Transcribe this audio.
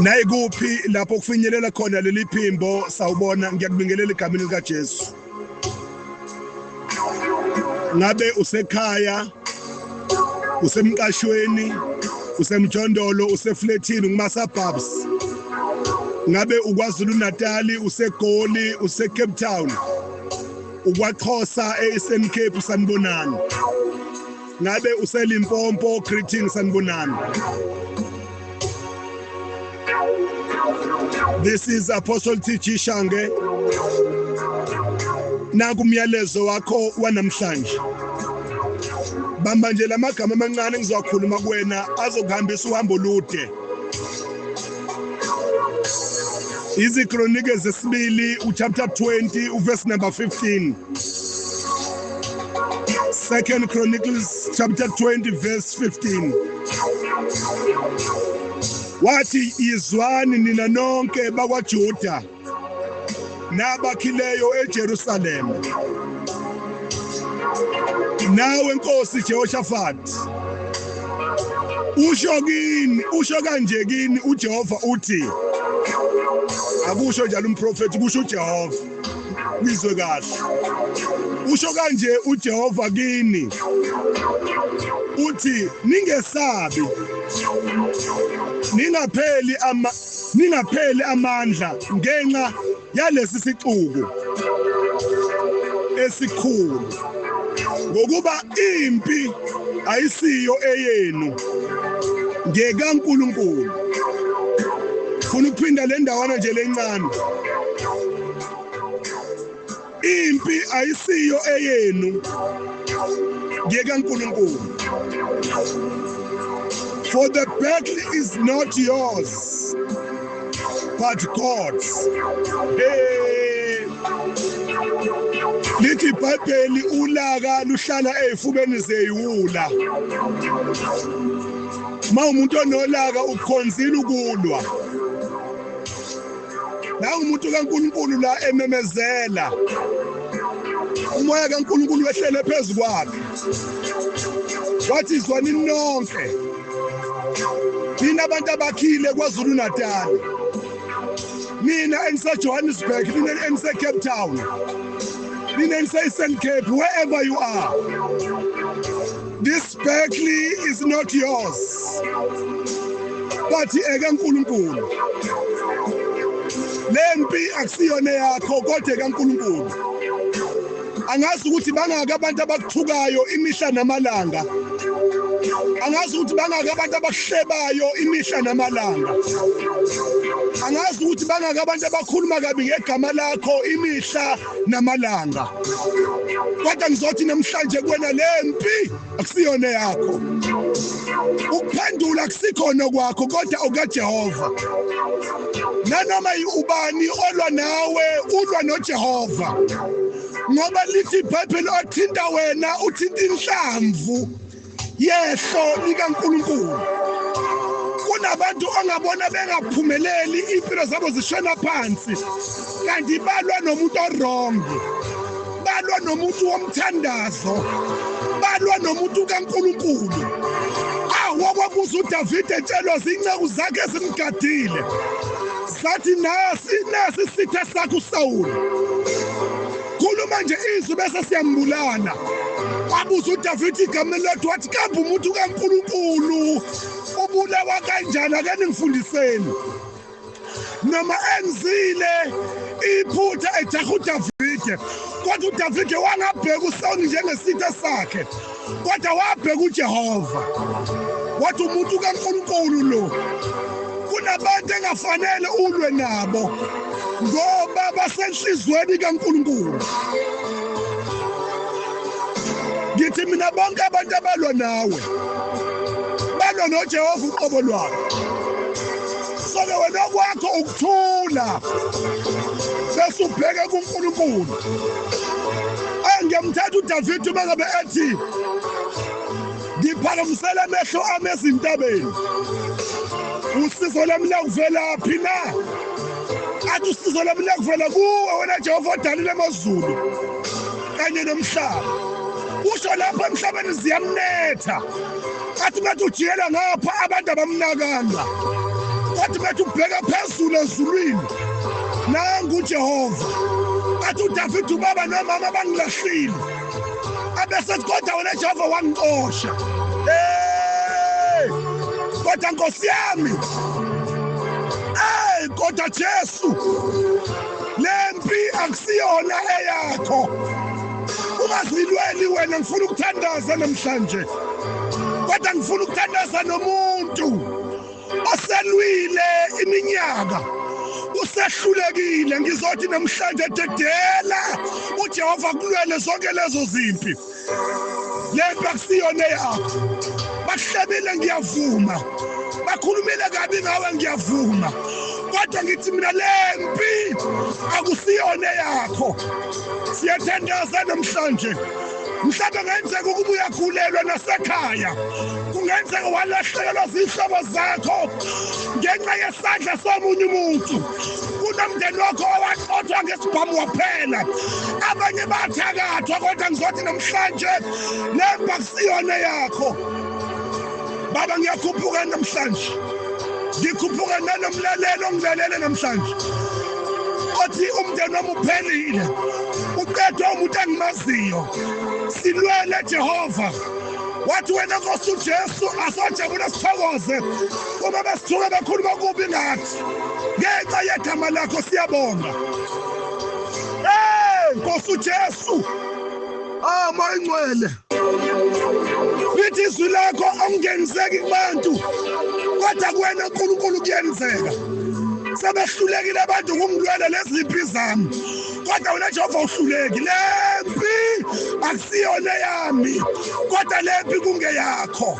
Nayikuphi lapho kufinyelela khona leli phimbo sawubona ngiyakubingelela egameni lika Jesu. Ngabe usekhaya, usemqashweni, usemjondolo, usefletini nguma-suburbs. Ngabe uKwaZulu Natal, useGoli, useCape Town. UKwaXhosa eEastern Cape sanibonani. Ngabe useLimpopo, greetings sanibonani. This is Apostle TG Shange. Naku umyalezo wakho wanamhlanje. Bamba nje lamagama amancane ngizokhuluma kuwena azokuhambisa uhambo olude. Izikronike zesibili uchapter 20 uverse number 15. Second Chronicles chapter 20 verse 15. Wathi izwani nina nonke bakwaJuda nabakhileyo eJerusalem. Nawe Nkosi Jehoshaphat, usho kanje kini uJehova uthi, akusho njalo umprofeti kusho uJehova, bizwe kahle. Usho kanje uJehova kini uthi ningesabi, ningapheli amandla ngenxa yalesi sixuku esikhulu, ngokuba impi ayisiyo eyenu ngekaNkulunkulu. Funa ukuphinda le ndawana nje lencane. Impi ayisiyo eyenu ngekaNkulunkulu. For the battle is not yours, but God's. Lithi iBhayibheli ulaka luhlala ezifubeni zeyiwula. Umuntu onolaka ukhonzile ukulwa. La umuntu kaNkulunkulu la ememezela. Umoya kaNkulunkulu wehlele phezulu kwakhe. Wathi izwani nonke. Nina abantu abakhile kwaZulu Natal. Mina engiseJohannesburg, nina engiseCape Town. Nina engiseEastern Cape, wherever you are. This battle is not yours, but ekaNkulunkulu. Lempi akusiyona yakho kodwa ekaNkulunkulu. Angazi ukuthi bangaka abantu abakuthukayo imihla namalanga. Angazi ukuthi bangaka abantu abakuhlebayo imihla namalanga. Angazi ukuthi bangaka abantu abakhuluma kabi ngegama lakho imihla namalanga. Kodwa ngizothi namhlanje kuwena lempi akusiyona yakho. Ukuphendula akusikhona kwakho kodwa okaJehova. Nanoma ubani olwa nawe ulwa noJehova. Ngoba lithi iBhayibheli othinta wena uthinta inhlamvu yehlo likaNkulunkulu. Kunabantu ongabona bengaphumeleli impilo zabo zishona phansi, kanti balwa nomuntu wrong, balwa nomuntu womthandazo, balwa nomuntu kaNkulunkulu. Wakwabuza uDavid etshelwa zinceku zakhe ezimgadile, sathi nasi isitha sakhe uSawuli. Khuluma nje izwi bese siyambulala. Wabuza uDavid igama lethu wathi kambe umuntu kaNkulunkulu ubulawa kanjani, ake ningifundiseni. Noma enzile iphutha ejaha uDavid, kodwa uDavid wangabheka uSawuli njengesitha sakhe, kodwa wabheka uJehova. Wathi umuntu kaNkulunkulu lo kunabantu engafanele ulwe nabo ngoba basenhlizweni kaNkulunkulu. Ngithi mina bonke abantu abalwa nawe balwa noJehova uqobo lwabo. Sole wena kwakho ukuthula bese ubheke kuNkulunkulu. Ngiyamthatha uDavid uma ngabe ethi ngiphakamisela amehlo ami ezintabeni. Usizo lami luvelaphi na? Athi usizo lami luvela kuwe wena Jehova odalile amazulu kanye nomhlaba. Usho lapha emhlabeni ziyamnetha. Athi ngathi ujiyela ngapha abantu abamnakanga. wathi bethu ubheka phezulu ezulwini nangu uJehova athi uDavid ubaba nomama bangilahlile abese kodwa wena Jehova wangixosha kodwa Nkosi yami kodwa Jesu lempi akusiyona eyakho ungazilweli wena ngifuna ukuthandaza namhlanje kodwa ngifuna ukuthandaza nomuntu oselwile iminyaka usehlulekile ngizothi namhlanje dedela uJehova kulwele zonke lezo zimpi lempi akusiyona yakho bahlebile ngiyavuma bakhulumile kabi ngawe ngiyavuma kodwa ngithi mina lempi akusiyona yakho siyathandaza namhlanje mhlawumbe ngenzeka ukuba uyakhulelwa nasekhaya kungenzeka walahlekelwa zihlobo zakho ngenxa yesandla somunye umuntu kunomndeni wakho owaqothwa ngesibhamu waphela abanye bathakathwa kodwa ngizothi namhlanje lempi akusiyona yakho baba ngiyakhuphuka namhlanje ngikhuphuka nanomlalelo ongilalele namhlanje othi umndeni wami uphelile uqedwe umuntu engimaziyo silwele Jehova wathi wena Nkosi uJesu asojabula sithokoze uma besithuka bekhuluma kubi ngathi ngenxa yegama lakho siyabonga Nkosi uJesu mayingcwele lithi izwi lakho awungeniseki kubantu kodwa kuwena uNkulunkulu kuyenzeka sebehlulekile abantu ngumlwele leziphi zami kodwa wena Jehova uhluleki lempi akusiyona yami kodwa lempi kungeyakho